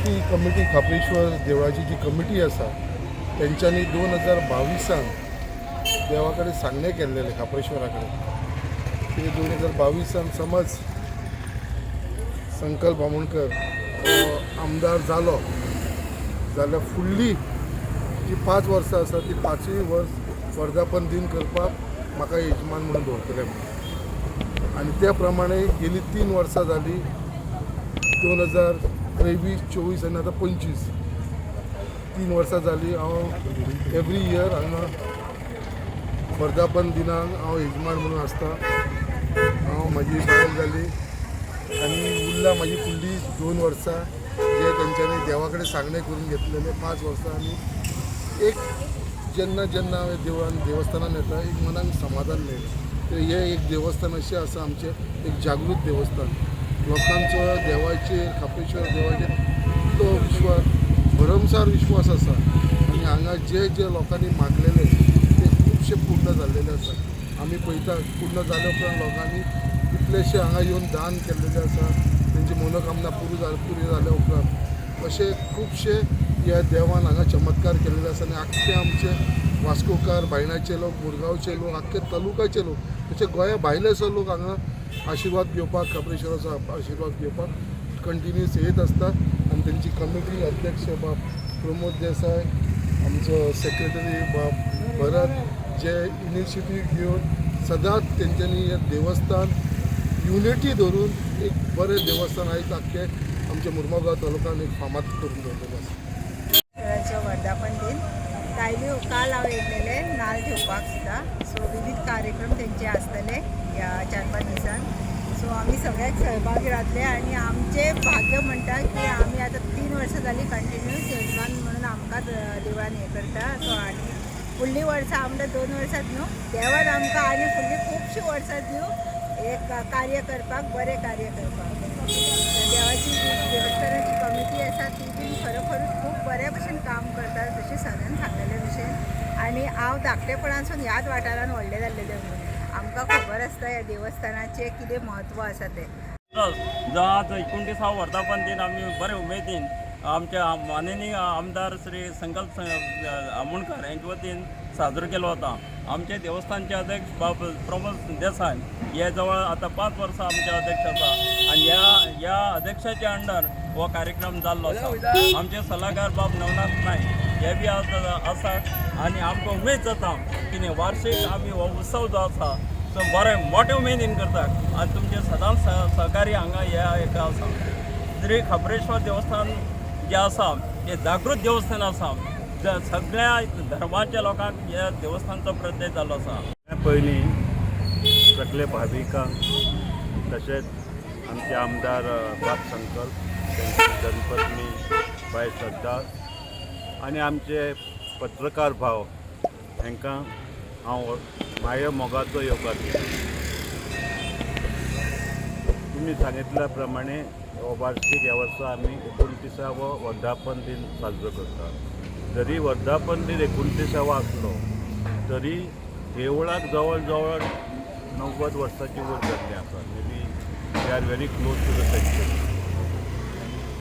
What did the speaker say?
ती कमिटी खापरेश्वर देवळाची जी कमिटी आसा तेंच्यांनी 2022 देवा कडेन सांगणे केल्लेले खापरेश्वरा कडेन की 2022 समज संकल्प बामणकर आमदार जालो जाल्यार फुडली जी 5 वर्सां आसा ती 5य वर्स वर्धापन दिन करपाक म्हाका यजमान म्हणून दवरतले म्हणून आनी त्या प्रमाणे गेली 3 वर्सां जाली 2023-24 आनी आतां 25 3 वर्सां जाली हांव एवरी इयर हांगा वर्धापन दिनाक हांव यजमान म्हणून आसता हांव म्हाजी बायल जाली आनी उरला म्हाजी फुडली 2 वर्सां जे तेंच्यांनी देवा कडेन सांगणे करून घेतलेले 5 वर्सां आनी एक जेन्ना जेन्ना हांवें देवस्थानान येता एक मनाक समाधान मेळटा हे एक देवस्थान अशें आसा आमचें एक जागृत देवस्थान लोकांचो देवाचेर खापरेश्वर देवाचेर इतलो विश्वास भरमसार विश्वास आसा आनी हांगा जे जे लोकांनी मागलेले ते खुबशे पूर्ण जाल्लेले आसा आमी पळयता पूर्ण जाले उपरांत लोकांनी कितलेशे हांगा येवन दान केल्लेले आसा तेंची मनोकामना पुरी जाल्या उपरांत अशे खुबशे ह्या देवान हांगा चमत्कार केल्ले आसा आनी आख्खे आमचे वास्कोकार भायणाचे लोक मुरगांवचे लोक आख्खे तालुकाचे लोक तशे गोंया भायले सुद्दां लोक हांगा आशिर्वाद घेवपाक खापरेश्वराचो आशिर्वाद घेवपाक कंटिन्यूस येत आसता आनी तेंची कमिटी अध्यक्ष बाब प्रमोद देसाय आमचो सेक्रेटरी बाब भरत जे इनिशिएटीव घेवन सदांच तेंच्यांनी हें देवस्थान युनिटी धरून एक बरें देवस्थान आयज आख्खे आमच्या मुर्मुगांव तालुक्यान एक फामाद करून दवरलेलें आसा वर्धापन दिन काल हांव येयलेले नाल्ल घेवपाक सुद्दां सो विविध कार्यक्रम तेंचे आसतले ह्या 4-5 दिसान सो आमी सगळ्याक सहभागी जातले आनी आमचे भाग्य म्हणटा की आमी आतां 3 वर्सां जाली कंटिन्यूस यजमान म्हणून आमकां देवान हें करता सो आनी फुडलीं वर्सां आमकां 2 वर्सांत न्हू देवान आमकां आनी फुडलीं खुबशीं वर्सां दिवं एक कार्य करपाक बरें कार्य करपाक देवाची देवस्थानाची कमिटी आसा ती बीन खरोखरूच खूब बऱ्या भशेन काम करता जशें सगळ्यान सांगलेले भशेन आनी हांव धाकटेपणासून ह्याच वाठारान व्हडलें जाल्लेलें म्हणून आमकां खबर आसता ह्या देवस्थानाचें कितें म्हत्व आसा तें जो आज 29वा वर्धापन दिन आमी बरे उमेदीन आमच्या माननीय आमदार श्री संकल्प आमोणकर यांचे वतीन साजरो केलो वता आमचे देवस्थानचे अध्यक्ष बाब प्रमोद देसाय हे जवळ आता 5 वर्सां आमचे अध्यक्ष आसा आनी ह्या अध्यक्षाच्या अंडर हो कार्यक्रम जाल्लो आसा आमचे सल्लागार बाब नवनाथ नायक हे बी आसा आनी आमकां उमेद जाता की वार्षिक आमी हो उत्सव जो आसा तो बरें मोठे उमेदीन करतात आनी तुमचे सदांच सहकारी हांगा हेका आसा श्री खापरेश्वर देवस्थान जे आसा हे जागृत देवस्थान आसा सगळ्या धर्माच्या लोकांक ह्या देवस्थानचो प्रत्यय जाल्लो आसा पयलीं सगळे भाविकांक तशेंच आमचे आमदार बाब संकल्प त्यांची धर्मपत्नी बाय श्रद्धा आनी आमचे पत्रकार भाव हांकां हांव म्हाज्या मोगाचो योगा दिता तुमी सांगितल्या प्रमाणे वार्षिक ह्या वर्सा आमी 29वो वर्धापन दिन साजरो करता जरी वर्धापन दिन 29वा आसलो तरी देवळाक जवळ जवळ 90 वर्सांची वयर जाल्ली आसा maybe they are very close to the century